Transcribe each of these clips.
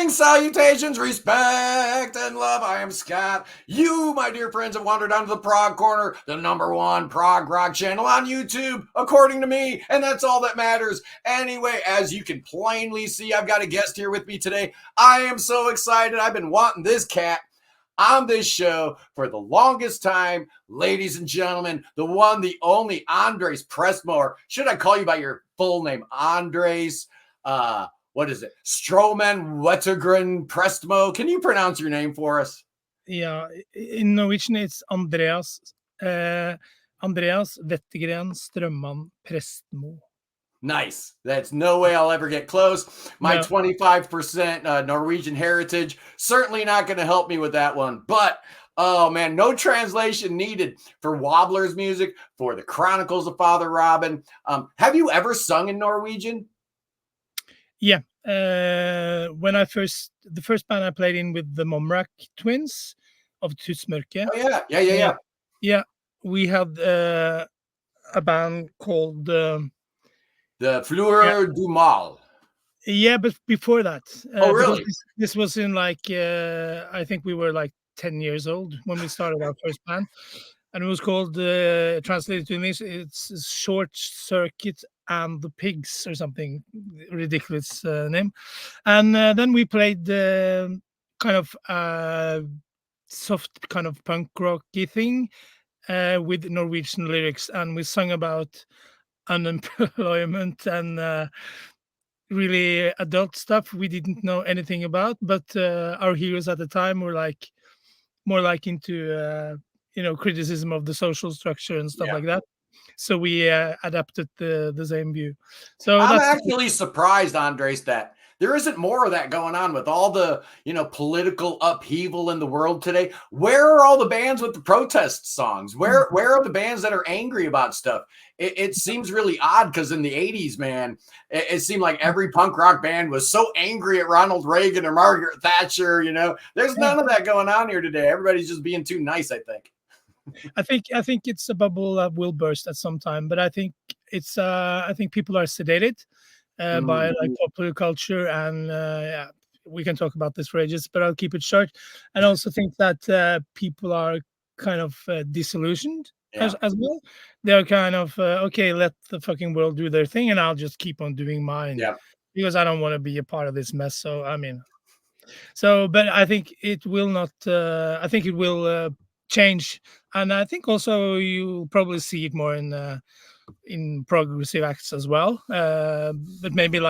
Greetings, salutations, respect, and love. I am Scott. You, my dear friends, have wandered onto the Prog Corner, the #1 prog rock channel on YouTube, according to me, and that's all that matters. Anyway, as you can plainly see, I've got a guest here with me today. I am so excited. I've been wanting this cat on this show for the longest time. Ladies and gentlemen, the one, the only Andreas Prestmo, or should I call you by your full name, Andreas? What is it? Strømman Wettergreen Prestmo. Can you pronounce your name for us? Yeah, in Norwegian it's Andreas Wettergreen Strømman Prestmo. Nice. That's no way I'll ever get close. My 25% Norwegian heritage certainly not going to help me with that one. But oh man, no translation needed for Wobbler's music, for the Chronicles of Father Robin. Have you ever sung in Norwegian? Yeah, when the first band I played in with the Momrak twins of Tusmørke. Oh yeah. Yeah, we had a band called the Fleur du Mal. Yeah, but before that. Oh really? This was in like I think we were like 10 years old when we started our first band, and it was called translated to English, it's Short Circuit and the Pigs or something ridiculous name. And then we played kind of soft kind of punk rocky thing with Norwegian lyrics, and we sung about unemployment and really adult stuff we didn't know anything about, but our heroes at the time were like more like into criticism of the social structure and stuff like that. So we adapted the same view. So I'm actually surprised, Andres, that there isn't more of that going on with all the, political upheaval in the world today. Where are all the bands with the protest songs? Where are the bands that are angry about stuff? It seems really odd because in the 80s, man, it seemed like every punk rock band was so angry at Ronald Reagan or Margaret Thatcher, There's none of that going on here today. Everybody's just being too nice, I think. I think it's a bubble that will burst at some time, but I think it's I think people are sedated by like popular culture, and we can talk about this for ages, but I'll keep it short. And I also think that people are kind of disillusioned as well. They're kind of okay, let the fucking world do their thing, and I'll just keep on doing mine because I don't want to be a part of this mess. So I mean, but I think it will not. I think it will change, and I think also you'll probably see it more in progressive acts as well, but maybe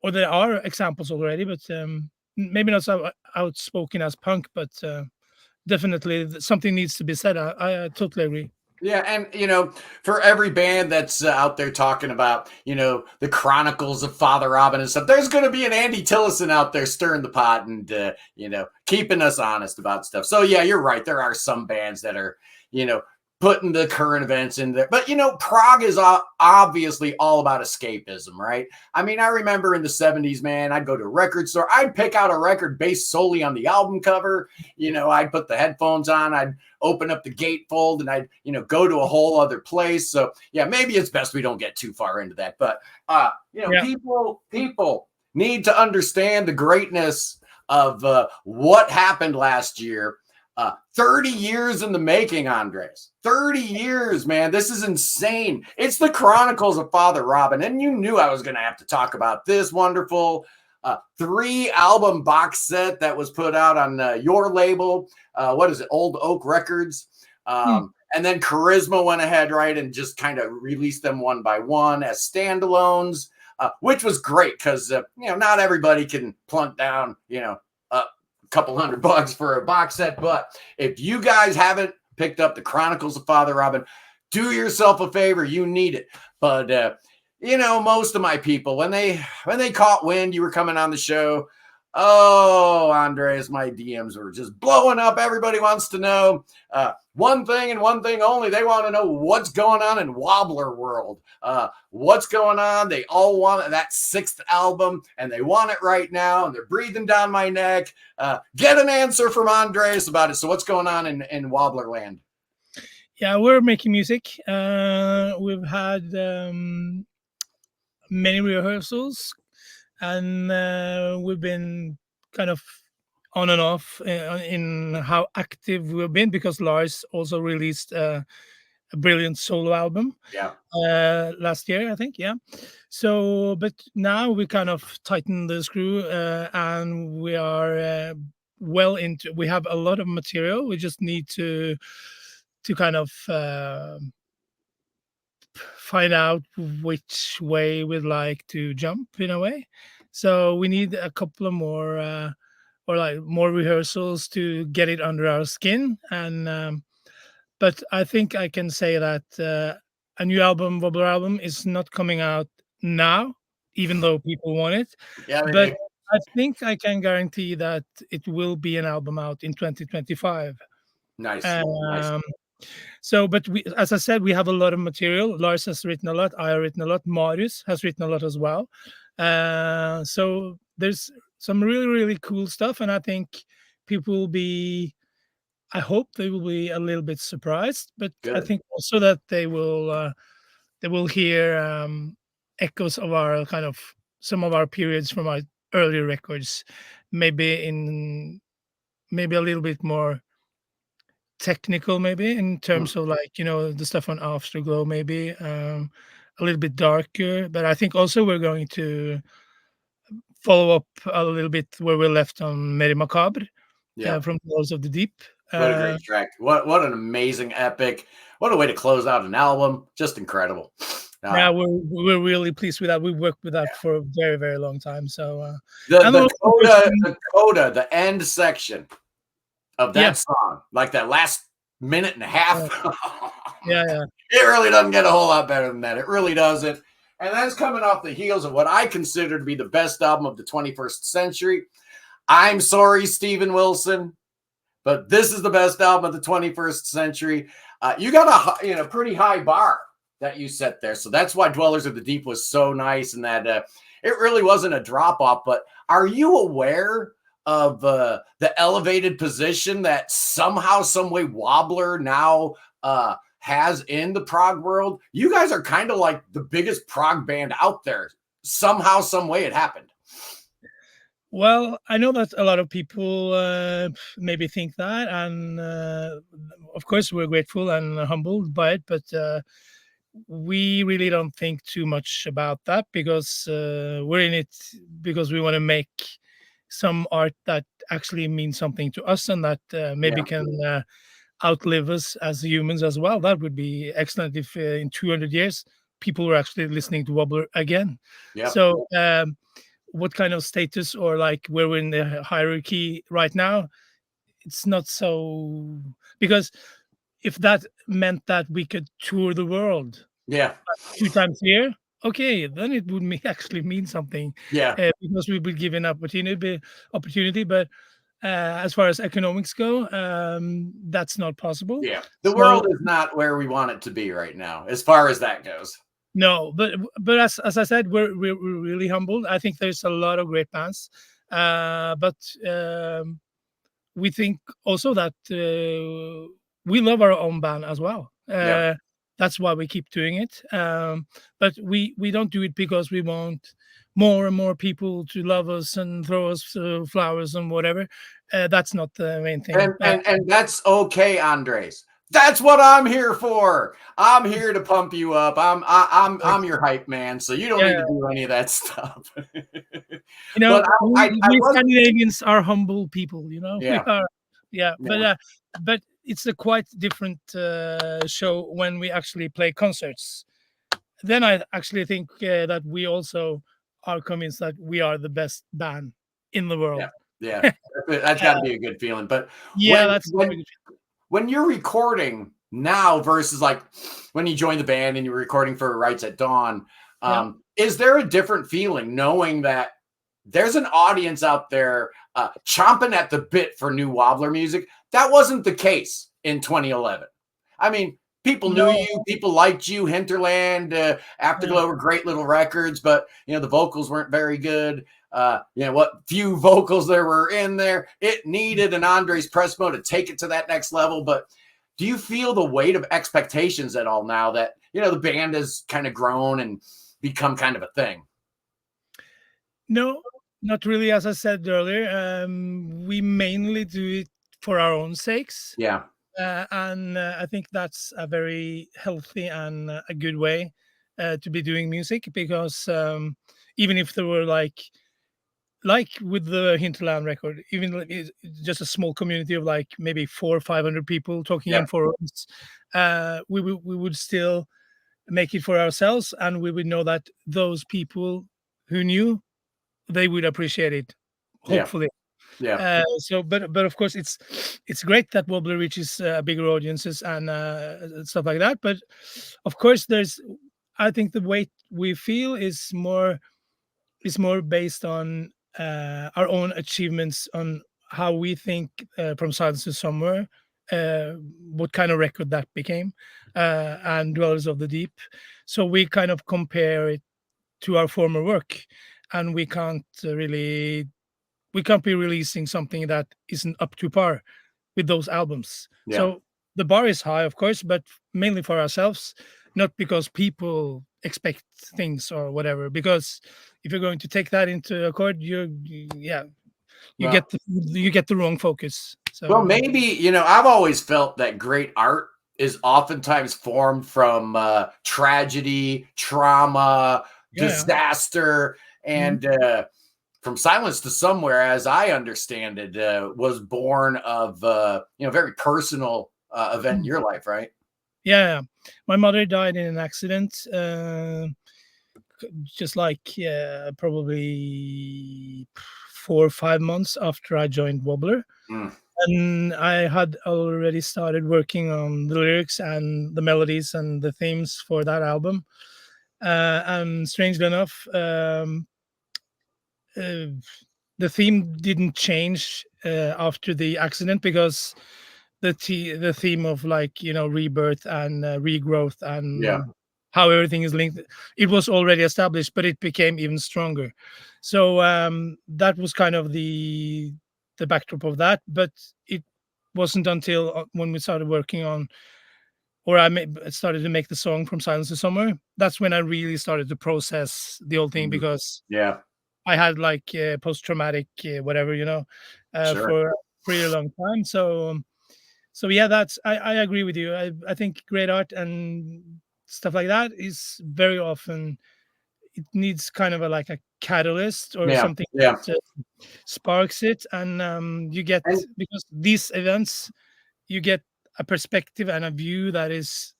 or there are examples already, but maybe not so outspoken as punk, but definitely something needs to be said. I totally agree. Yeah, and for every band that's out there talking about, the Chronicles of Father Robin and stuff, there's going to be an Andy Tillison out there stirring the pot and keeping us honest about stuff. So yeah, you're right. There are some bands that are, putting the current events in there. But, prog is obviously all about escapism, right? I mean, I remember in the 70s, man, I'd go to a record store. I'd pick out a record based solely on the album cover. I'd put the headphones on. I'd open up the gatefold and I'd, go to a whole other place. So, yeah, maybe it's best we don't get too far into that. But, people need to understand the greatness of what happened last year. 30 years in the making, Andres. 30 years, man. This is insane. It's the Chronicles of Father Robin. And you knew I was going to have to talk about this wonderful 3-album box set that was put out on your label. What is it? Old Oak Records. And then Charisma went ahead, right, and just kind of released them one by one as standalones, which was great because, not everybody can plunk down, couple $100 for a box set. But if you guys haven't picked up the Chronicles of Father Robin, do yourself a favor. You need it. But most of my people, when they caught wind you were coming on the show, oh, Andreas, my DMs were just blowing up. Everybody wants to know one thing and one thing only. They want to know what's going on in Wobbler world. What's going on? They all want that 6th album, and they want it right now, and they're breathing down my neck. Get an answer from Andreas about it. So what's going on in Wobbler land? Yeah, we're making music. We've had many rehearsals. and we've been kind of on and off in how active we've been, because Lars also released a brilliant solo album Yeah. last year, I think. Yeah. So, but now we kind of tighten the screw, and we are well into. We have a lot of material. We just need to kind of find out which way we'd like to jump in a way. So we need a couple of more or like more rehearsals to get it under our skin. And but I think I can say that a new album, Wobbler album, is not coming out now, even though people want it. Yeah. But I think I can guarantee that it will be an album out in 2025. Nice. Nice. Um, so, but we, as I said, we have a lot of material. Lars has written a lot. I have written a lot. Marius has written a lot as well. So there's some really, really cool stuff, and I think people will be. I hope they will be a little bit surprised, but I Good. think also that they will hear echoes of our kind of some of our periods from our earlier records, maybe in maybe a little bit more technical, maybe in Mm. terms of like the stuff on Afterglow, maybe a little bit darker. But I think also we're going to follow up a little bit where we left on Mary Macabre Yeah. from Close of the Deep. What a great track. What an amazing epic. What a way to close out an album. Just incredible. Yeah, we're really pleased with that. We worked with that for a very, very long time. So and the also coda, the end section of that yeah, song, like that last minute and a half. yeah. It really doesn't get a whole lot better than that. It really doesn't. And that's coming off the heels of what I consider to be the best album of the 21st century. I'm sorry, Steven Wilson, but this is the best album of the 21st century. You got a pretty high bar that you set there. So that's why Dwellers of the Deep was so nice, and that it really wasn't a drop off. But are you aware of the elevated position that somehow, some way, Wobbler now has in the prog world? You guys are kind of like the biggest prog band out there. Somehow, some way, it happened. Well, I know that a lot of people maybe think that, and of course we're grateful and humbled by it, but we really don't think too much about that, because we're in it because we want to make some art that actually means something to us, and that maybe can outlive us as humans as well. That would be excellent if in 200 years people were actually listening to Wobbler again. Yeah. So what kind of status, or like where we're in the hierarchy right now, it's not so, because if that meant that we could tour the world 2 times a year, okay, then it would actually mean something, because we would give an opportunity. But as far as economics go, that's not possible. The world is not where we want it to be right now, as far as that goes. No, but as I said, we're really humbled. I think there's a lot of great bands, but we think also that we love our own band as well. That's why we keep doing it. But we don't do it because we want more and more people to love us and throw us flowers and whatever. That's not the main thing. And that's okay, Andres. That's what I'm here for. I'm here to pump you up. I'm your hype man, so you don't need to do any of that stuff. But we Scandinavians are humble people, but it's a quite different show when we actually play concerts. Then I actually think that we also are convinced that we are the best band in the world. Yeah. That's got to be a good feeling. But when you're recording now versus like when you joined the band and you were recording for Rights at Dawn, is there a different feeling knowing that there's an audience out there chomping at the bit for new Wobbler music? That wasn't the case in 2011. I mean, people knew you, people liked you. Hinterland, Afterglow were great little records, but the vocals weren't very good. What few vocals there were in there, it needed an Andreas Prestmo to take it to that next level. But do you feel the weight of expectations at all now that the band has kind of grown and become kind of a thing? No, not really. As I said earlier, we mainly do it for our own sakes. Yeah. And I think that's a very healthy and a good way to be doing music, because even if there were like with the Hinterland record, even it's just a small community of like maybe 400 or 500 people talking Yeah. in forums, we would still make it for ourselves, and we would know that those people who knew, they would appreciate it, Yeah. hopefully. Yeah. So, but of course, it's great that Wobbler reaches bigger audiences and stuff like that. But of course, I think the way we feel is more based on our own achievements, on how we think From Silence to Somewhere, uh, what kind of record that became, and Dwellers of the Deep. So we kind of compare it to our former work, and we can't be releasing something that isn't up to par with those albums. Yeah. So the bar is high, of course, but mainly for ourselves, not because people expect things or whatever. Because if you're going to take that into accord, yeah, you Well, get the wrong focus. well, So maybe, I've always felt that great art is oftentimes formed from tragedy, trauma, yeah, disaster, mhm, and From Silence to Somewhere, as I understand it, was born of very personal event in mhm. your life, right? Yeah. My mother died in an accident, just like probably 4 or 5 months after I joined Wobbler. Mm, And I had already started working on the lyrics and the melodies and the themes for that album. And strangely enough, uh, the theme didn't change after the accident, because the theme of, like, rebirth and regrowth yeah, and how everything is linked, it was already established, but it became even stronger. So that was kind of the backdrop of that. But it wasn't until when we started working on, or started to make the song From Silence to Somewhere, that's when I really started to process the whole thing, mhm, because yeah, I had like post-traumatic whatever, sure, for a pretty long time. So yeah, I agree with you. I think great art and stuff like that is very often, it needs kind of like a catalyst or yeah, something yeah, that sparks it, and you get, and because these events, you get a perspective and a view that is,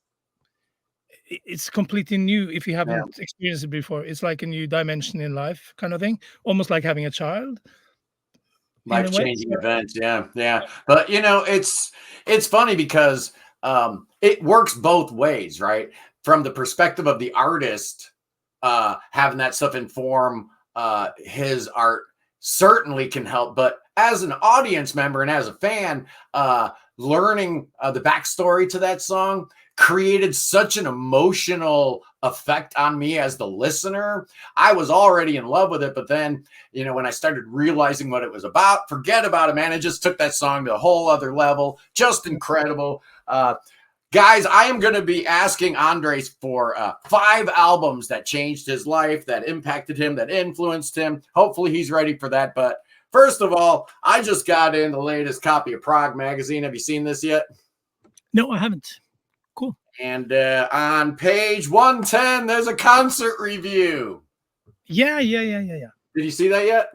it's completely new if you yeah, haven't experienced it before. It's like a new dimension in life, kind of thing, almost like having a child in a way. life-changing events, yeah, yeah. But it's funny because it works both ways, right? From the perspective of the artist, having that stuff inform his art certainly can help. But as an audience member and as a fan, learning the backstory to that song created such an emotional effect on me as the listener. I was already in love with it, but then, when I started realizing what it was about, forget about it, man. It just took that song to a whole other level. Just incredible. Guys, I am going to be asking Andres for 5 albums that changed his life, that impacted him, that influenced him. Hopefully he's ready for that. But first of all, I just got in the latest copy of Prog Magazine. Have you seen this yet? No, I haven't. Cool. And on page 110, there's a concert review. Yeah. Did you see that yet?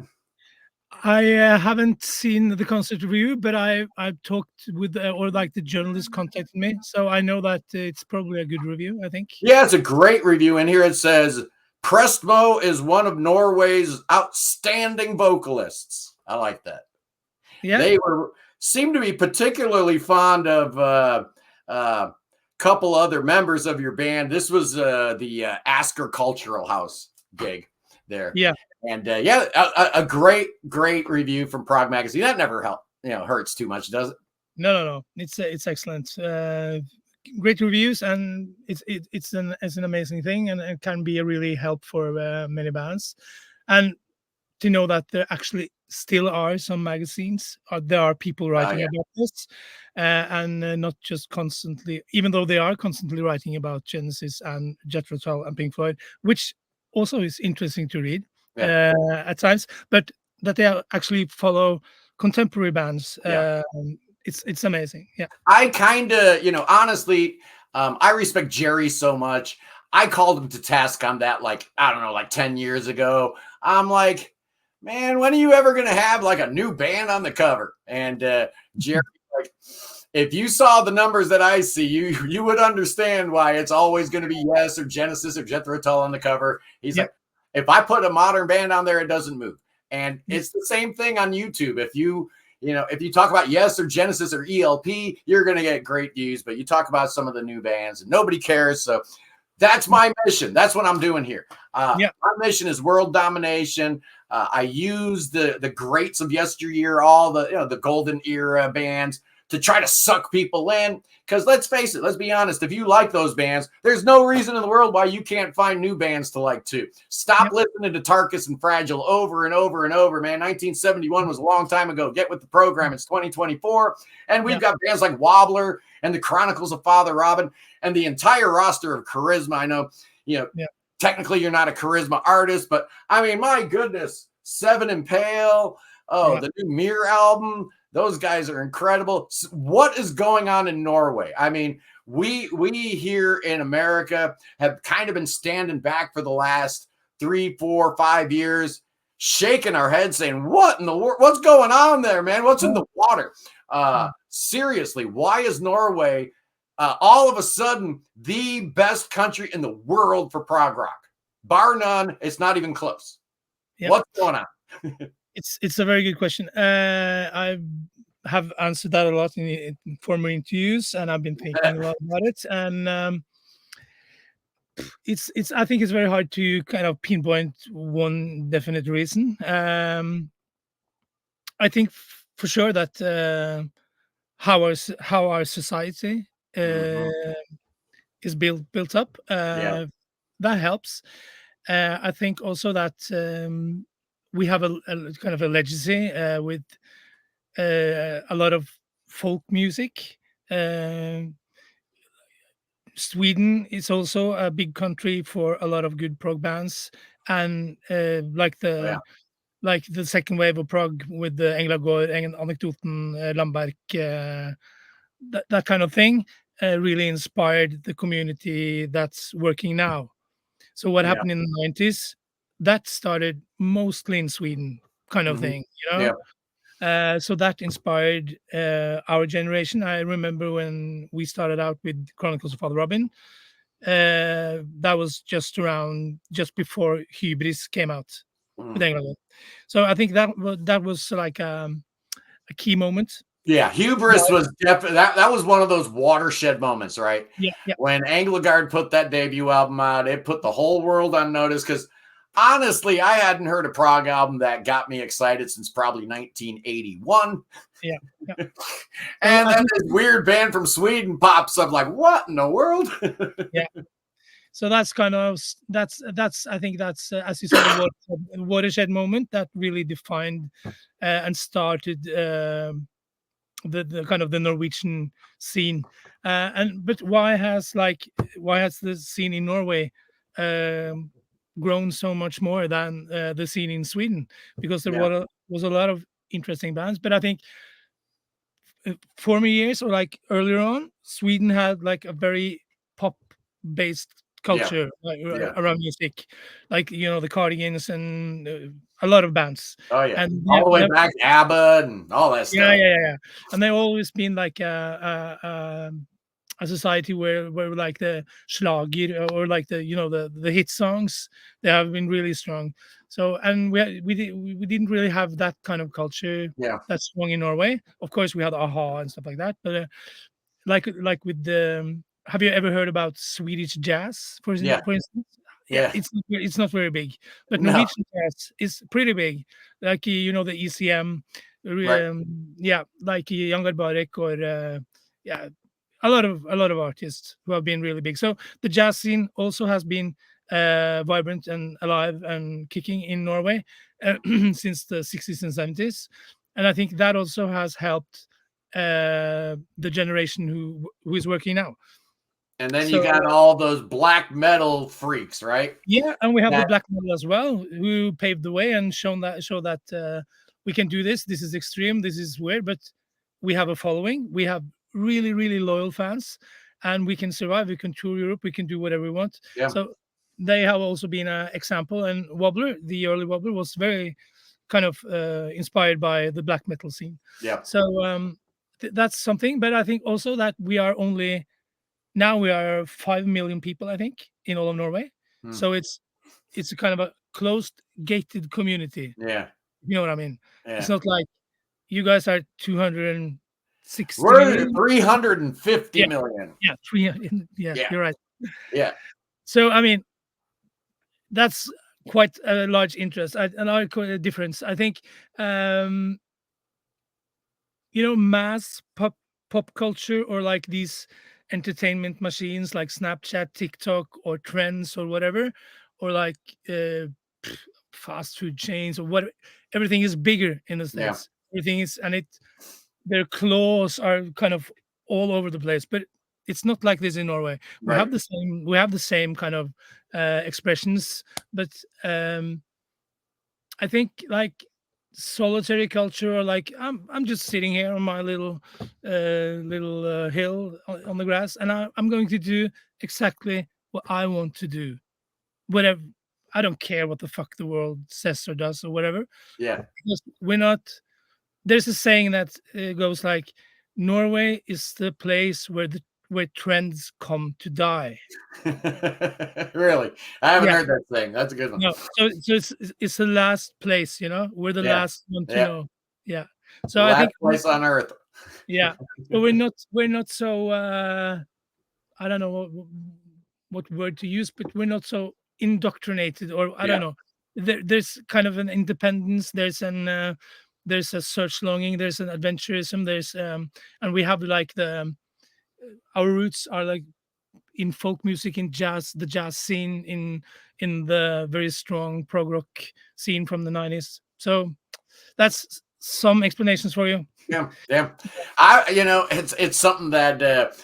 I haven't seen the concert review, but I've talked with, or like the journalist contacted me, so I know that it's probably a good review, I think. Yeah, it's a great review. And here it says, Prestmo is one of Norway's outstanding vocalists. I like that. Yeah. They seem to be particularly fond of a couple other members of your band. This was the Asker Cultural House gig there. Yeah. And a great review from Prog Magazine. That never hurts too much, does it? No. It's excellent. Great reviews, and it's an amazing thing, and it can be a really help for many bands. And to know that there actually still are some magazines, there are people writing Yeah, about this, and not just constantly, even though they are constantly writing about Genesis and Jethro Tull and Pink Floyd, which also is interesting to read. Yeah. at times, but that they actually follow contemporary bands. Yeah. It's amazing. Yeah. I kind of, honestly, I respect Jerry so much. I called him to task on that, like, I don't know, like 10 years ago. I'm like, man, when are you ever going to have like a new band on the cover? And Jerry, like, if you saw the numbers that I see, you would understand why it's always going to be Yes or Genesis or Jethro Tull on the cover. He's Yeah. like, if I put a modern band on there, it doesn't move. And it's the same thing on YouTube. If you talk about Yes or Genesis or ELP, you're going to get great views. But you talk about some of the new bands and nobody cares. So that's my mission. That's what I'm doing here. Yeah. My mission is world domination. I use the greats of yesteryear, all the golden era bands, to try to suck people in. Because let's face it, let's be honest. If you like those bands, there's no reason in the world why you can't find new bands to like too. Stop listening to Tarkus and Fragile over and over and over, man. 1971 was a long time ago. Get with the program. It's 2024. And we've got bands like Wobbler and the Chronicles of Father Robin and the entire roster of Charisma. I know, technically you're not a Charisma artist, but I mean, my goodness, Seven and Pale. Oh, the new Mirror album. Those guys are incredible. What is going on in Norway? I mean, we here in America have kind of been standing back for the last 3, 4, 5 years, shaking our heads saying, what in the world? What's going on there, man? What's in the water? Seriously, why is Norway all of a sudden the best country in the world for prog rock? Bar none. It's not even close. What's going on? It's a very good question. I have answered that a lot in former interviews, and I've been thinking a lot about it. And it's I think it's very hard to kind of pinpoint one definite reason. I think for sure that how our society is built up, that helps. I think also that we have a kind of a legacy with a lot of folk music. Sweden is also a big country for a lot of good prog bands, and like the second wave of prog with the Englagård, Anekdoten, Lamberg, that kind of thing really inspired the community that's working now. So what happened in the 90s, that started mostly in Sweden, kind of thing, so that inspired our generation. I remember when we started out with Chronicles of Father Robin, that was just before Hybris came out with England. So I think that was like a key moment. Yeah, Hubris was definitely that was one of those watershed moments, right? Yeah. When Englagård put that debut album out, it put the whole world on notice because honestly, I hadn't heard a prog album that got me excited since probably 1981. Yeah. And then this weird band from Sweden pops up like, what in the world? Yeah. So that's kind of I think that's as you said, a watershed moment that really defined and started the kind of the Norwegian scene. But why has the scene in Norway grown so much more than the scene in Sweden? Because there was a lot of interesting bands, but I think former years or like earlier on, Sweden had like a very pop based culture around music, like the Cardigans and a lot of bands. Oh yeah, and all the way back to ABBA and all that stuff. Yeah. And they've always been like a society where like the schlager or like the hit songs, they have been really strong. So and we didn't really have that kind of culture that's strong in Norway. Of course, we had Aha and stuff like that, but like with the have you ever heard about Swedish jazz, for instance? Yeah, it's not very big, but Norwegian jazz is pretty big. Like the ECM, like Jan Garbarek or a lot of artists who have been really big. So the jazz scene also has been vibrant and alive and kicking in Norway since the 60s and 70s, and I think that also has helped the generation who is working now. And then you So got all those black metal freaks, right? yeah, and we have the That, black metal as well, who paved the way and show that we can do this. This is extreme. This is weird, but we have a following. We have really, really loyal fans, and we can survive. We can tour Europe. We can do whatever we want. yeah, So they have also been an example. And Wobbler, the early Wobbler, was very kind of inspired by the black metal scene. yeah. So that's something. But I think also that we are only now we are 5 million people, I think, in all of Norway. Hmm. So it's a kind of a closed, gated community. Yeah. You know what I mean? Yeah. It's not like you guys are 260 We're million. 350 Yeah, million. yeah, 300. Yeah, Yeah. you're right. Yeah. So I mean, that's quite a large interest. Another difference, I think. Um, mass pop culture, or like these entertainment machines like Snapchat, TikTok, or trends, or whatever, or like fast food chains, or what. Everything is bigger in the Yeah. States. Everything is, and their claws are kind of all over the place. But it's not like this in Norway. We Right. have the same kind of expressions, but I think like solitary culture, or like I'm just sitting here on my little hill on the grass, and I'm going to do exactly what I want to do. Whatever, I don't care what the fuck the world says or does or whatever. Yeah. Because we're not. There's a saying that goes like, Norway is the place where trends come to die. Really? I haven't Yeah. heard that thing. That's a good one. No, so it's the last place, we're the Yeah. last one to Yeah. know. Yeah. The So I last think place on earth. yeah. So we're not so I don't know what word to use, but we're not so indoctrinated, or I Yeah. don't know. There's kind of an independence, there's a search longing, there's an adventurism, and we have like our roots are like in folk music, in jazz, the jazz scene, in the very strong prog rock scene from the 90s. So that's some explanations for you. Yeah. Yeah. It's something that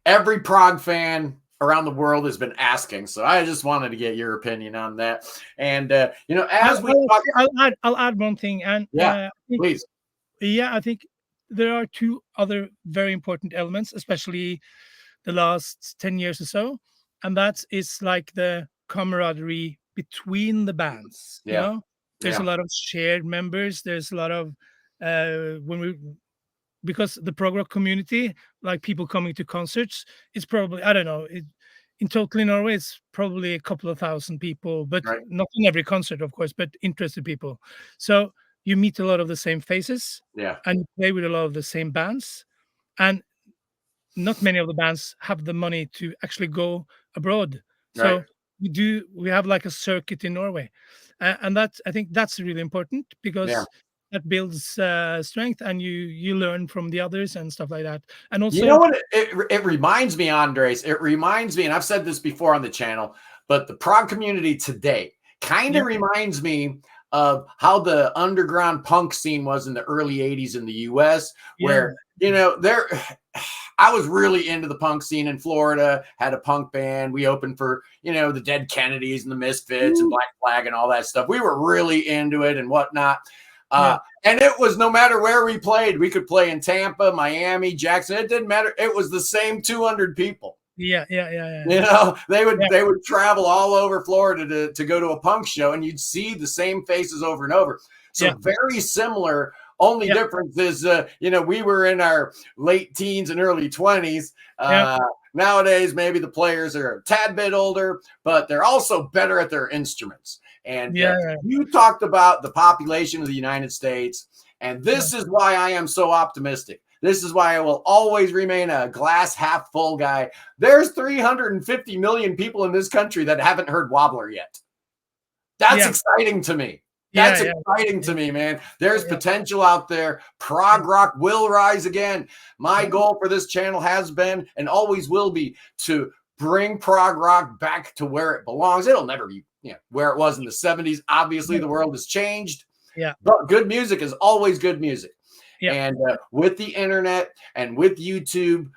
every prog fan around the world has been asking. So I just wanted to get your opinion on that. And as we talk, I'll add one thing, and yeah, please. I think there are two other very important elements, especially the last 10 years or so, and that is like the camaraderie between the bands. Yeah. There's a Yeah. lot of shared members. There's a lot of because the prog rock community, like people coming to concerts, it's probably, I don't know, in total in Norway it's probably a couple of thousand people, but Right. not in every concert, of course, but interested people. So you meet a lot of the same faces, Yeah. and you play with a lot of the same bands, and not many of the bands have the money to actually go abroad. So Right. we have like a circuit in Norway, and that, I think that's really important, Yeah. because that builds strength, and you learn from the others and stuff like that. And You know also, what it reminds me, Andres? It reminds me, and I've said this before on the channel, but the prog community today kind of Yeah. reminds me of how the underground punk scene was in the early 80s in the US, where, there I was really into the punk scene in Florida, had a punk band. We opened for, the Dead Kennedys and the Misfits and Black Flag and all that stuff. We were really into it and whatnot. And it was, no matter where we played, we could play in Tampa, Miami, Jackson. It didn't matter. It was the same 200 people. Yeah. They would travel all over Florida to go to a punk show, and you'd see the same faces over and over. So very similar. Only difference is, we were in our late teens and early 20s. Nowadays, maybe the players are a tad bit older, but they're also better at their instruments. And you talked about the population of the United States, and this is why I am so optimistic. This is why I will always remain a glass half full guy. There's 350 million people in this country that haven't heard Wobbler yet. That's exciting to me. That's exciting to me, man. There's potential out there. Prog rock will rise again. My goal for this channel has been and always will be to bring prog rock back to where it belongs. It'll never be where it was in the 70s. Obviously, the world has changed. But good music is always good music. And with the internet and with YouTube,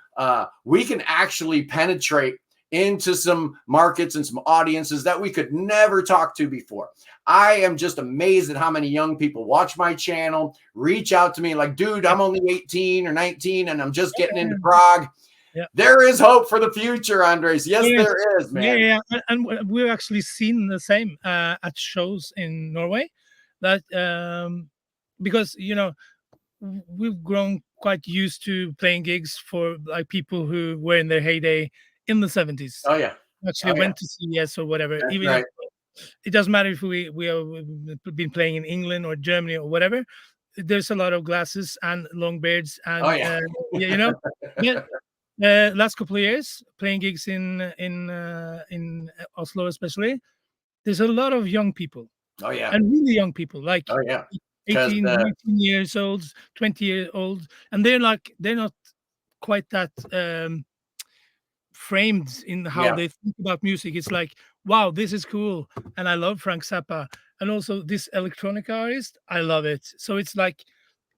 we can actually penetrate into some markets and some audiences that we could never talk to before. I am just amazed at how many young people watch my channel, reach out to me like, dude, I'm only 18 or 19 and I'm just getting into prog. Yeah. There is hope for the future, Andres. Yes, there is, man. Yeah. And we've actually seen the same at shows in Norway. That because we've grown quite used to playing gigs for like people who were in their heyday in the 70s. Oh yeah. Actually went to CES or whatever. That's Even right. it doesn't matter if we have been playing in England or Germany or whatever. There's a lot of glasses and long beards and last couple of years playing gigs in Oslo especially. There's a lot of young people. Oh yeah. And really young people like 18, 19 years old, 20 years old, and they're not quite that framed in how they think about music. It's like, wow, this is cool, and I love Frank Zappa, and also this electronic artist, I love it. So it's like,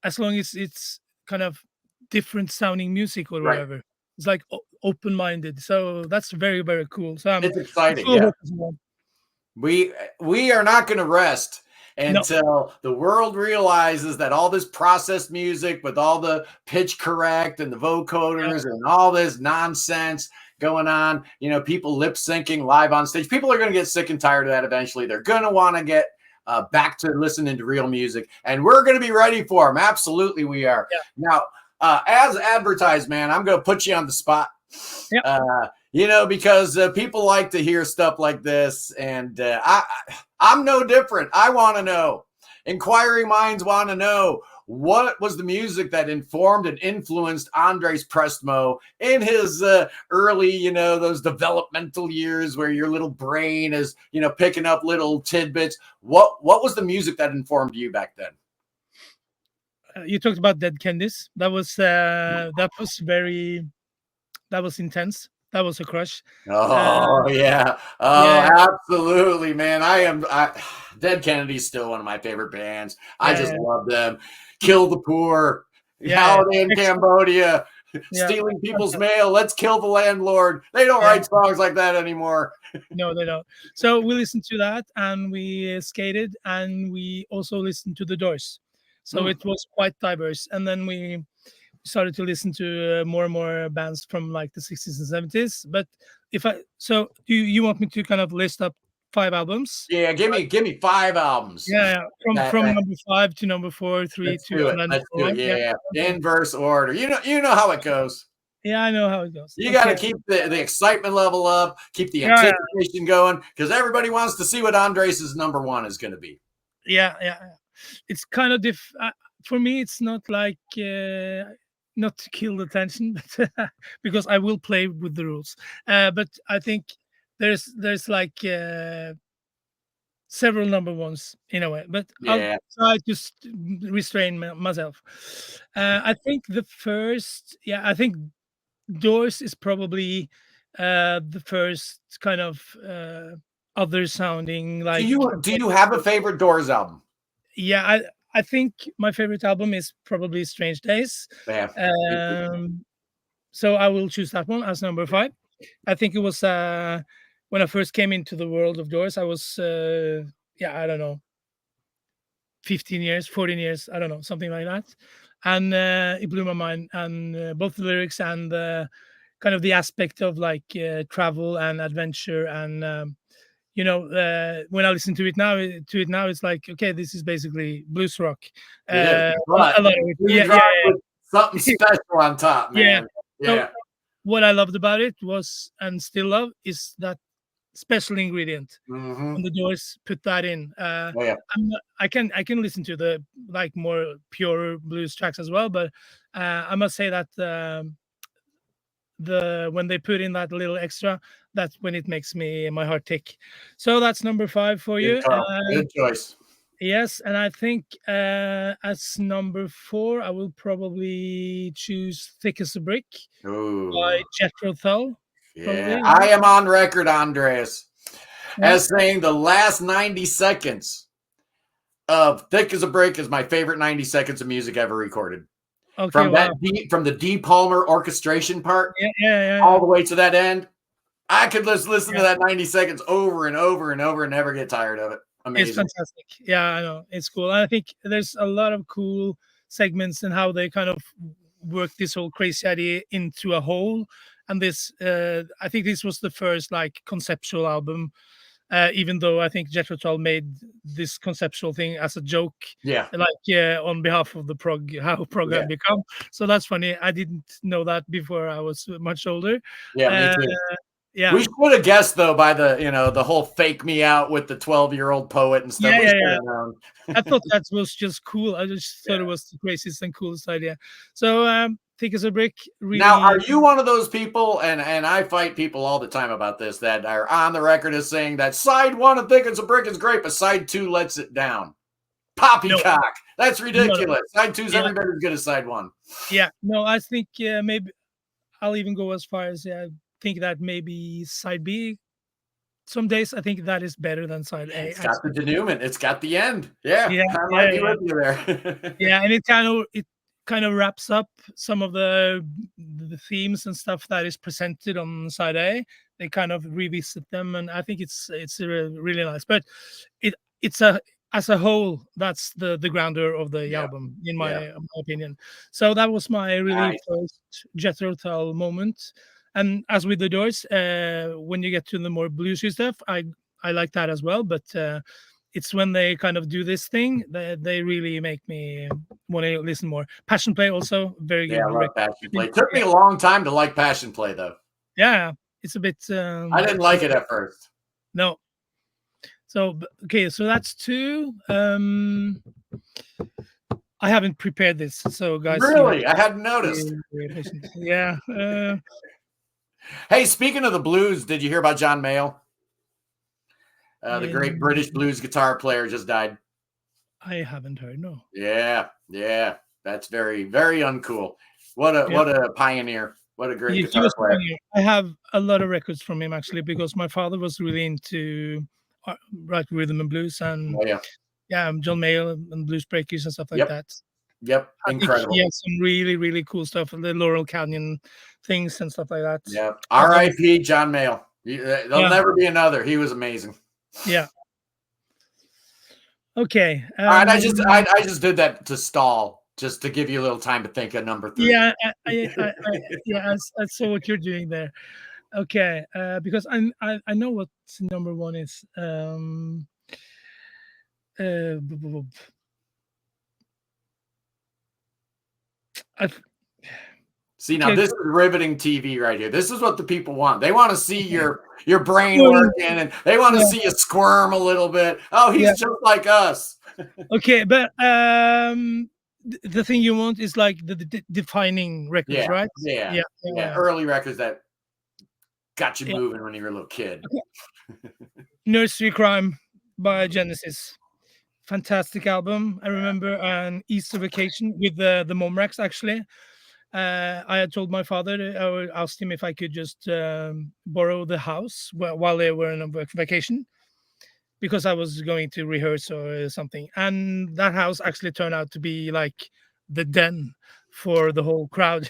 as long as it's kind of different sounding music or whatever, it's like open-minded. So that's very, very cool. So it's exciting. Yeah, we are not going to rest until the world realizes that all this processed music with all the pitch correct and the vocoders and all this nonsense going on, people lip syncing live on stage, people are going to get sick and tired of that eventually. They're going to want to get back to listening to real music, and we're going to be ready for them. Absolutely, we are. Now, as advertised, man, I'm going to put you on the spot. Because people like to hear stuff like this, and I'm no different. I want to know. Inquiring minds want to know, what was the music that informed and influenced Andreas Prestmo in his early, those developmental years where your little brain is, picking up little tidbits. What was the music that informed you back then? You talked about Dead Kennedys. That was intense. That was a crush. Oh yeah. Oh, absolutely, man. Dead Kennedy's still one of my favorite bands. I just love them. Kill the Poor. Holiday in Cambodia. Stealing people's mail. Let's kill the landlord. They don't write songs like that anymore. No, they don't. So we listened to that, and we skated, and we also listened to The Doors. So it was quite diverse. And then we started to listen to more and more bands from like the 60s and 70s. But do you want me to kind of list up 5 albums? Yeah, give me 5 albums. Yeah, from number 5 to number 4, 3, 2, and then 4. Yeah, inverse order. You know how it goes. Yeah, I know how it goes. You got to keep the excitement level up, keep the anticipation going, because everybody wants to see what Andres' number 1 is going to be. Yeah. It's kind of for me. It's not like not to kill the tension, but because I will play with the rules. But I think there's like several number 1s in a way. But I'll try to restrain myself. I think the first, I think Doors is probably the first kind of other sounding like. Do you have a favorite Doors album? Yeah, I think my favorite album is probably Strange Days. So I will choose that one as number 5. I think it was when I first came into the world of Doors, I was I don't know, 15 years, 14 years, I don't know, something like that. And it blew my mind, and both the lyrics and kind of the aspect of like travel and adventure, and when I listen to it now, it's like, okay, this is basically blues rock. A lot of it. Something special on top, man. So what I loved about it was, and still love, is that special ingredient. And the Doors put that in. I can listen to the like more pure blues tracks as well, but I must say that when they put in that little extra, that's when it makes my heart tick. So that's number 5 for you. Good choice. Yes, and I think as number 4, I will probably choose "Thick as a Brick" by Jethro Tull. Yeah, I am on record, Andreas, as saying the last 90 seconds of "Thick as a Brick" is my favorite 90 seconds of music ever recorded. Okay, from the D Palmer orchestration part, all the way to that end. I could listen to that 90 seconds over and over and over and never get tired of it. Amazing. It's fantastic. Yeah, I know. It's cool. And I think there's a lot of cool segments and how they kind of work this whole crazy idea into a whole. And this, I think this was the first like conceptual album, even though I think Jethro Tull made this conceptual thing as a joke, like on behalf of the prog, how prog had become. So that's funny. I didn't know that before I was much older. Yeah, me too. Yeah, we should have guessed though by the the whole fake me out with the 12-year-old poet and stuff. Yeah. I thought that was just cool. I just thought it was the craziest and coolest idea. So Thick as a Brick. Really... Now, are you one of those people? And I fight people all the time about this that are on the record as saying that side 1 of Thick as a Brick is great, but side 2 lets it down. Poppycock. That's ridiculous. Side 2 is every bit as good as side 1. Yeah. No, I think maybe I'll even go as far as think that maybe side B. Some days I think that is better than side A. It's got the denouement. It's got the end. I might be with you there. Yeah, and it kind of wraps up some of the themes and stuff that is presented on side A. They kind of revisit them, and I think it's really nice. But it's as a whole, that's the grounder of the album, in my opinion. So that was my really first Jethro Tull moment. And as with the Doors, when you get to the more bluesy stuff, I like that as well. But it's when they kind of do this thing that they really make me want to listen more. Passion Play also very good. Yeah, I love Passion Play. It took me a long time to like Passion Play, though. Yeah, it's a bit. I didn't like it at first. No. So okay, so that's 2. I haven't prepared this, so guys. Really, I hadn't noticed. Yeah. Hey, speaking of the blues, did you hear about John Mayall? The great British blues guitar player just died. I haven't heard, no. Yeah. That's very, very uncool. What a pioneer. What a great guitar player. I have a lot of records from him, actually, because my father was really into rhythm and blues and John Mayall and Blues Breakers and stuff like that. Yep, incredible. He has some really, really cool stuff, the Laurel Canyon things and stuff like that. Yeah, R.I.P. John Mayall. There'll never be another. He was amazing. Yeah. Okay. All right, I just did that to stall, just to give you a little time to think of number 3. Yeah, I saw what you're doing there. Okay, because I know what number 1 is. See, now this is riveting TV right here. This is what the people want. They want to see your brain working, and they want to see you squirm a little bit. Oh, he's just like us. Okay, but the thing you want is like the defining records, right? Yeah. Early records that got you moving when you were a little kid. Nursery Crime by Genesis. Fantastic album. I remember an Easter vacation with the Momraks, actually. I had told my father, I asked him if I could just borrow the house while they were on a vacation, because I was going to rehearse or something. And that house actually turned out to be like the den for the whole crowd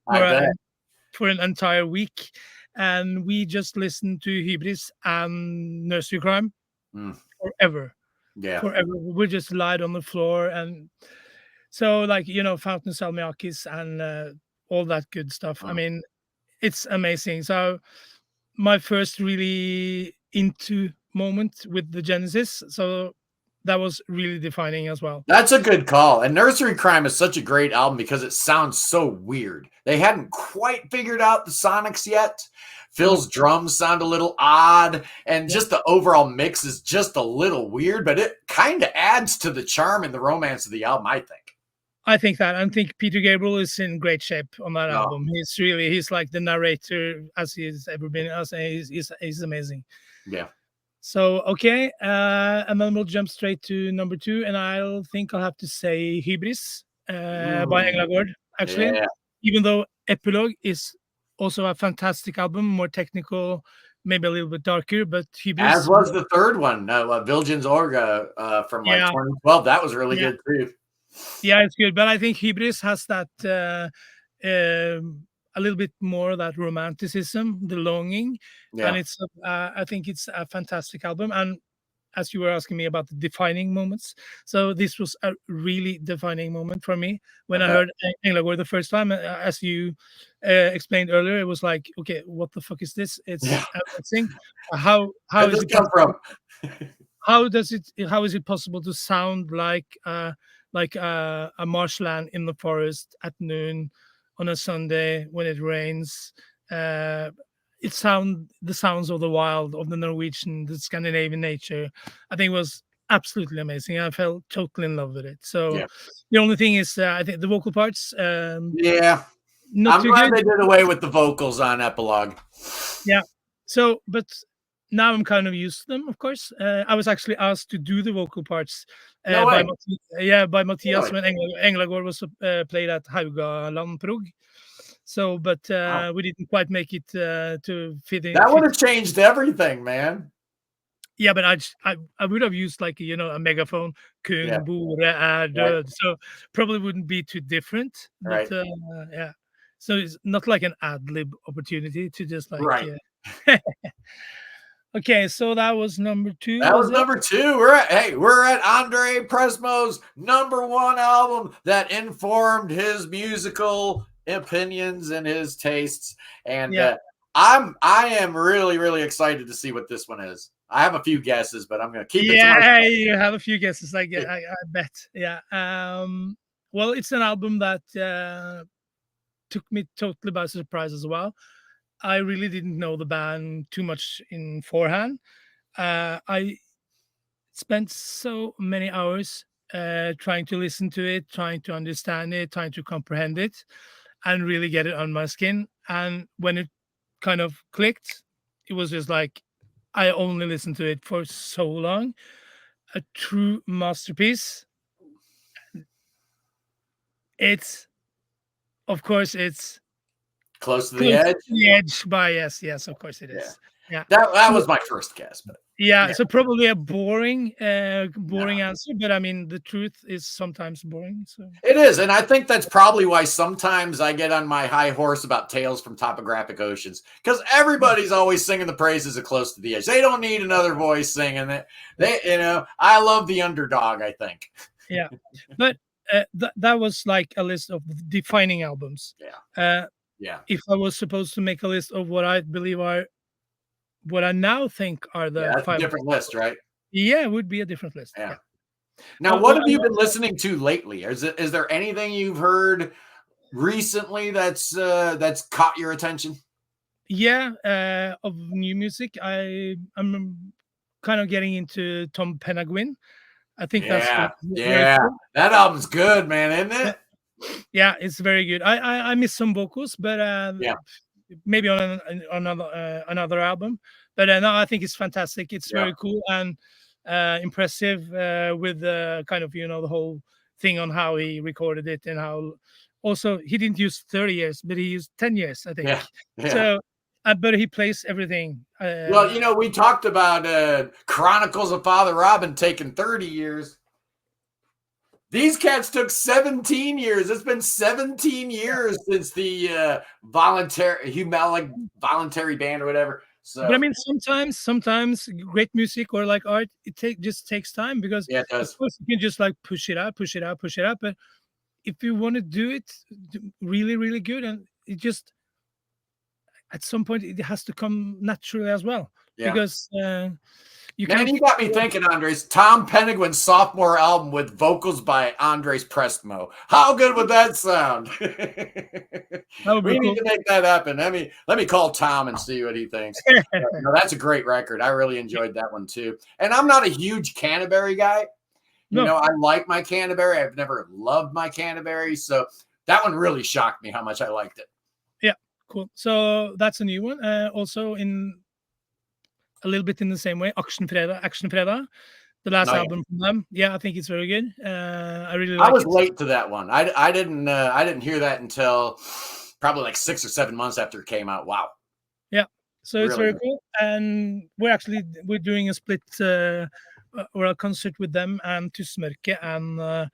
for an entire week. And we just listened to Hybris and Nursery Crime forever. Yeah. Forever. We just lied on the floor. And so, like, Fountain Salmiakis and all that good stuff. I mean, it's amazing. So my first really into moment with the Genesis. So that was really defining as well. That's a good call. And Nursery Crime is such a great album because it sounds so weird. They hadn't quite figured out the sonics yet. Phil's drums sound a little odd, and just the overall mix is just a little weird, but it kind of adds to the charm and the romance of the album, I think. I think that. I think Peter Gabriel is in great shape on that album. He's like the narrator as he's ever been. He's amazing. Yeah. So, okay. And then we'll jump straight to number 2. And I'll have to say Hybris by Englagård, actually. Yeah. Even though Epilogue is also a fantastic album, more technical, maybe a little bit darker, but Hybris. As was the third one, Vilgens Orga from 2012. That was really good too. Yeah, it's good. But I think Hybris has that a little bit more of that romanticism, the longing, and Yeah. it's I think it's a fantastic album. And as you were asking me about the defining moments, so this was a really defining moment for me I when I bet. heard Englagård the first time. As you explained earlier, it was like, okay, what the fuck is this? It's Yeah. amazing. How Where'd is this it come possible? from? How is it possible to sound like a marshland in the forest at noon on a Sunday when it rains? Uh, the sounds of the wild, of the Norwegian, the Scandinavian nature. I think it was absolutely amazing. I felt totally in love with it. So Yeah. the only thing is, I think the vocal parts, Yeah. not I'm too glad good. they did away with the vocals on Epilogue. Yeah. So, but now I'm kind of used to them, of course. I was actually asked to do the vocal parts No by way. Matthias Really? when Englagård was played at Haugaland Prog. So, but Wow. we didn't quite make it to That would fit. have changed everything, man. Yeah, but I would have used like a megaphone. Yeah. Kung bore er Right. død. So probably wouldn't be too different. But Right. yeah, so it's not like an ad lib opportunity to just like. Right. Okay, so that was number 2, That was was it? number 2. We're at Andre Prestmo's number 1 album that informed his musical opinions and his tastes. And Yeah. I am really, really excited to see what this one is. I have a few guesses, but I'm going to keep it to Yeah, myself. you have a few guesses, I bet. Yeah. Well, it's an album that took me totally by surprise as well. I really didn't know the band too much in forehand. I spent so many hours trying to listen to it, trying to understand it, trying to comprehend it, and really get it on my skin. And when it kind of clicked, it was just like I only listened to it for so long. A true masterpiece. It's, of course, it's Close to the Close Edge. to the Edge by yes, of course it Yeah. is. Yeah. That So was my first guess, but yeah, yeah. so probably a boring No. answer, but I mean the truth is sometimes boring. So It is, and I think that's probably why sometimes I get on my high horse about Tales from Topographic Oceans, because everybody's always singing the praises of Close to the Edge. They don't need another voice singing it. I love the underdog, I think. yeah, but that was like a list of defining albums. Yeah. Uh, Yeah. if I was supposed to make a list of what I believe are, what I now think are Yeah, the that's a 5, different list, right? yeah, it would be a different list. Yeah. Yeah. Now, what Well, have you been listening to lately? Is there anything you've heard recently that's caught your attention? yeah, of new music, I'm kind of getting into Tom Penguin. I think that's Yeah. very Yeah. cool. That album's good, man, isn't Yeah, it? yeah, it's very good. I miss some vocals, but Yeah. maybe on another album. But no, I think it's fantastic. It's Yeah. very cool and impressive with kind of the whole thing on how he recorded it and how also he didn't use 30 years, but he used 10 years, I think. Yeah. Yeah. So, but he plays everything. Well, we talked about Chronicles of Father Robin taking 30 years. These cats took 17 years. It's been 17 years since the voluntary band or whatever. So, But I mean, sometimes great music or like art, just takes time because, yeah, it of does. course, you can just like push it out, push it out, push it out. But if you want to do it really, really good, and it just at some point it has to come naturally as well, Yeah. because you Man, can't. you got me thinking, Andres. Tom Penguin's sophomore album with vocals by Andres Prestmo. How good would that sound? That would be We need cool. to make that happen. Let me call Tom and see what he thinks. No, that's a great record. I really enjoyed that one too. And I'm not a huge Canterbury guy. No, I like my Canterbury. I've never loved my Canterbury. So that one really shocked me how much I liked it. yeah, cool. So that's a new one. Also in a little bit in the same way, Action Fredag, the last Oh, yeah. album from them. Yeah, I think it's very good. I really I like was it. late to that one. I didn't hear that until probably like 6 or 7 months after it came out. Wow. Yeah, so it's Really very good. cool, and we're doing a split or a concert with them and Tusmørke and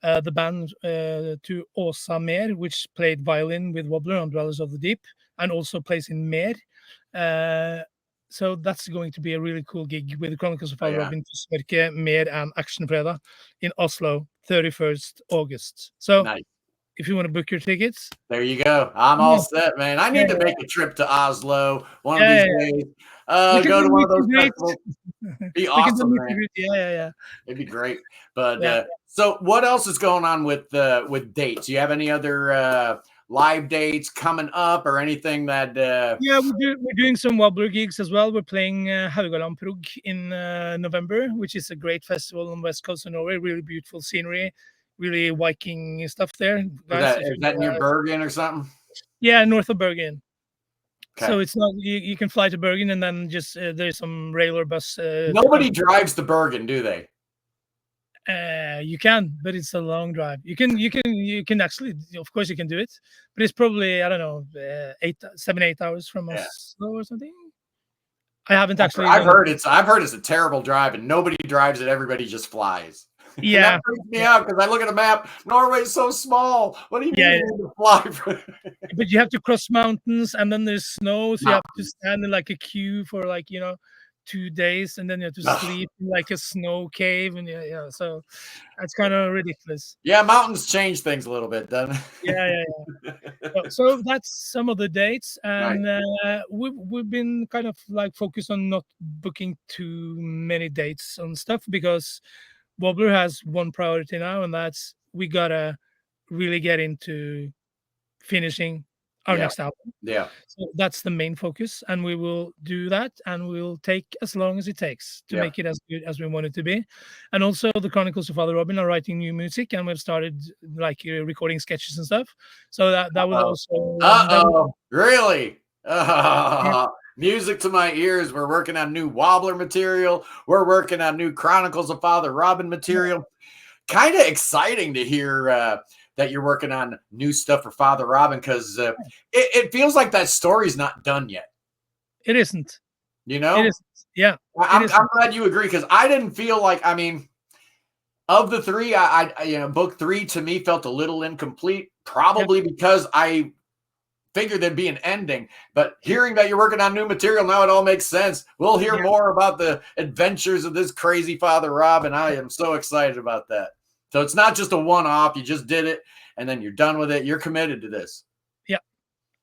the band to Åsa Mer, which played violin with Wobbler on Dwellers of the Deep, and also plays in Mer. So that's going to be a really cool gig with the Chronicles of Father Robin, Tusmørke, Mer, and Action Fredag in Oslo, 31st August. So Nice. if you want to book your tickets, There you go. I'm all set, man. I need to make a trip to Oslo one of these days. Go to one of those festivals. Be awesome, man. Yeah. It'd be great. But so what else is going on with dates? Do you have any other live dates coming up or anything that Yeah, we're doing some Wobbler gigs as well. We're playing Haugaland Prog in November, which is a great festival on the west coast of Norway. Really beautiful scenery, really Viking stuff there, guys. is that near Bergen or something? Yeah, north of Bergen. Okay. So it's not you can fly to Bergen and then just there's some rail or bus. Nobody drives to Bergen, do they? You can, but it's a long drive. You can actually, of course, you can do it, but it's probably, I don't know, 7-8 hours from Oslo or something. I haven't actually. I've heard it's a terrible drive, and nobody drives it. Everybody just flies. Yeah, that freaks me out because I look at a map. Norway's so small. What do you mean you to fly? But you have to cross mountains, and then there's snow, so you have to stand in like a queue for 2 days, and then you have to sleep in like a snow cave, and so that's kind of ridiculous. Yeah, mountains change things a little bit, doesn't it? Yeah. So that's some of the dates, and we've been kind of like focused on not booking too many dates on stuff because Wobbler has one priority now, and that's we gotta really get into finishing our next album. Yeah. So that's the main focus, and we will do that, and we'll take as long as it takes to make it as good as we want it to be. And also, the Chronicles of Father Robin are writing new music, and we've started like recording sketches and stuff. So that will also. Really? Music to my ears. We're working on new Wobbler material. We're working on new Chronicles of Father Robin material. Kind of exciting to hear that you're working on new stuff for Father Robin, because it feels like that story's not done yet. It isn't. You know? It isn't. Yeah. I'm glad you agree, because I didn't feel like, I mean, of the three, I book 3 to me felt a little incomplete, probably because I figured there'd be an ending. But hearing that you're working on new material, now it all makes sense. We'll hear more about the adventures of this crazy Father Robin. I am so excited about that. So it's not just a one-off. You just did it, and then you're done with it. You're committed to this. Yeah.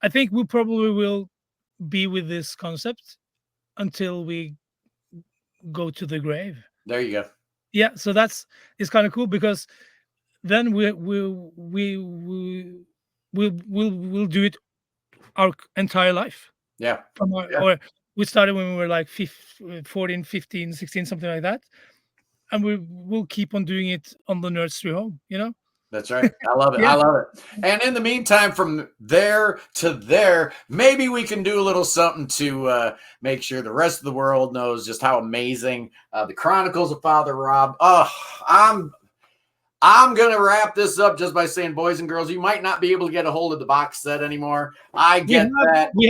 I think we probably will be with this concept until we go to the grave. There you go. Yeah, so it's kind of cool, because then we'll do it our entire life. Yeah. Or we started when we were like 14, 15, 16, something like that. And we'll keep on doing it on the Nerds Through Home, That's right. I love it. I love it. And in the meantime, from there to there, maybe we can do a little something to make sure the rest of the world knows just how amazing the Chronicles of Father Rob. Oh, I'm going to wrap this up just by saying, boys and girls, you might not be able to get a hold of the box set anymore. I get that. We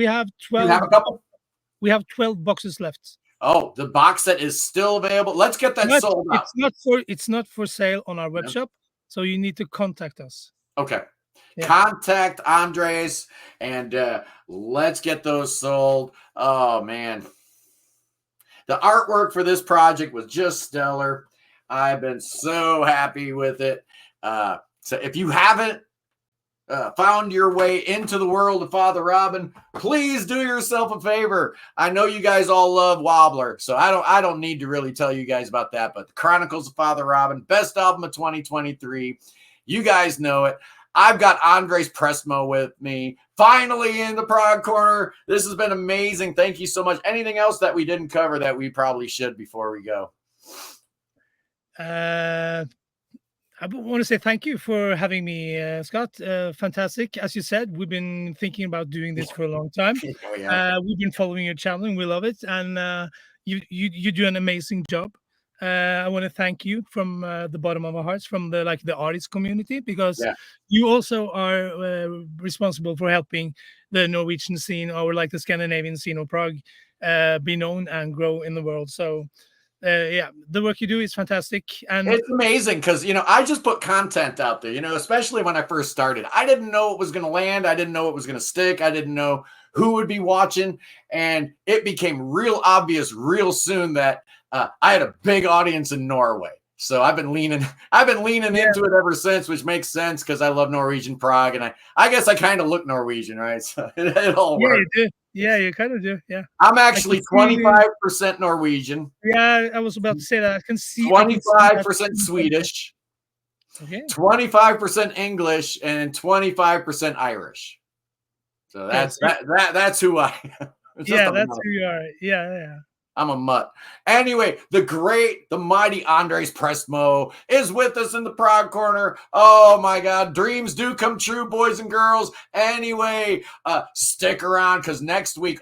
have 12. You have a couple? We have 12 boxes left. Oh, the box set is still available. Let's get that sold out. It's not for sale on our web shop, so you need to contact us. Okay. Yeah. Contact Andreas, and let's get those sold. Oh, man. The artwork for this project was just stellar. I've been so happy with it. So if you haven't found your way into the world of Father Robin, please do yourself a favor. I know you guys all love Wobbler, so I don't need to really tell you guys about that, but the Chronicles of Father Robin, best album of 2023. You guys know it. I've got Andreas Prestmo with me, finally in the Prog Corner. This has been amazing. Thank you so much. Anything else that we didn't cover that we probably should before we go? I want to say thank you for having me, Scott. Fantastic. As you said, we've been thinking about doing this for a long time. We've been following your channel, and we love it. And you do an amazing job. I want to thank you from the bottom of our hearts, from the artist community, because you also are responsible for helping the Norwegian scene, or like the Scandinavian scene of Prague, be known and grow in the world. So yeah, the work you do is fantastic, and it's amazing because I just put content out there. Especially when I first started, I didn't know it was going to land. I didn't know it was going to stick. I didn't know who would be watching, and it became real obvious real soon that I had a big audience in Norway. So I've been leaning into it ever since, which makes sense because I love Norwegian prog, and I guess I kind of look Norwegian, right? So it all yeah, works. you do. Yeah, you kind of do. Yeah, I'm I can actually see. 25% Norwegian, Yeah, I was about to say that. I can see. I can see that. 25% Swedish, Okay. 25% English, and 25% Irish. So Okay. that's who I am. Yeah, that's who you are. Yeah. I'm a mutt. Anyway, the mighty Andreas Prestmo is with us in the Prog Corner. Oh my God, dreams do come true, boys and girls. Anyway, stick around because next week,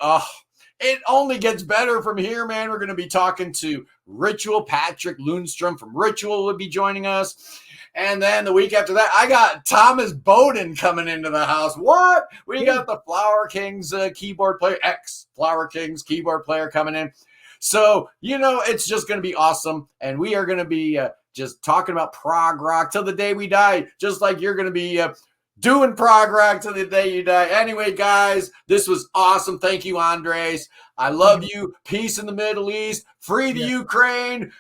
it only gets better from here, man. We're going to be talking to Ritual. Patrick Lundstrom from Ritual will be joining us. And then the week after that, I got Thomas Bowden coming into the house. What? We got the Flower Kings keyboard player, ex-Flower Kings keyboard player coming in. So, it's just going to be awesome. And we are going to be just talking about prog rock till the day we die, just like you're going to be doing prog rock till the day you die. Anyway, guys, this was awesome. Thank you, Andres. I love you. Peace in the Middle East. Free the Ukraine.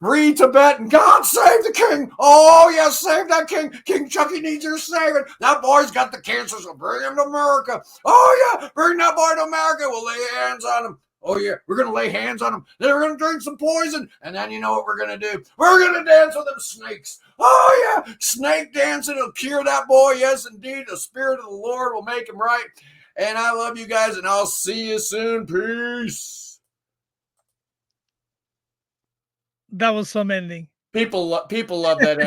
Free Tibet, and God save the king. Oh, yes, save that king. King Chucky needs your saving. That boy's got the cancer, so bring him to America. Oh, yeah, bring that boy to America. We'll lay hands on him. Oh, yeah, we're going to lay hands on him. Then we're going to drink some poison. And then you know what we're going to do? We're going to dance with them snakes. Oh, yeah, snake dancing will cure that boy. Yes, indeed. The Spirit of the Lord will make him right. And I love you guys, and I'll see you soon. Peace. That was some ending. People love that.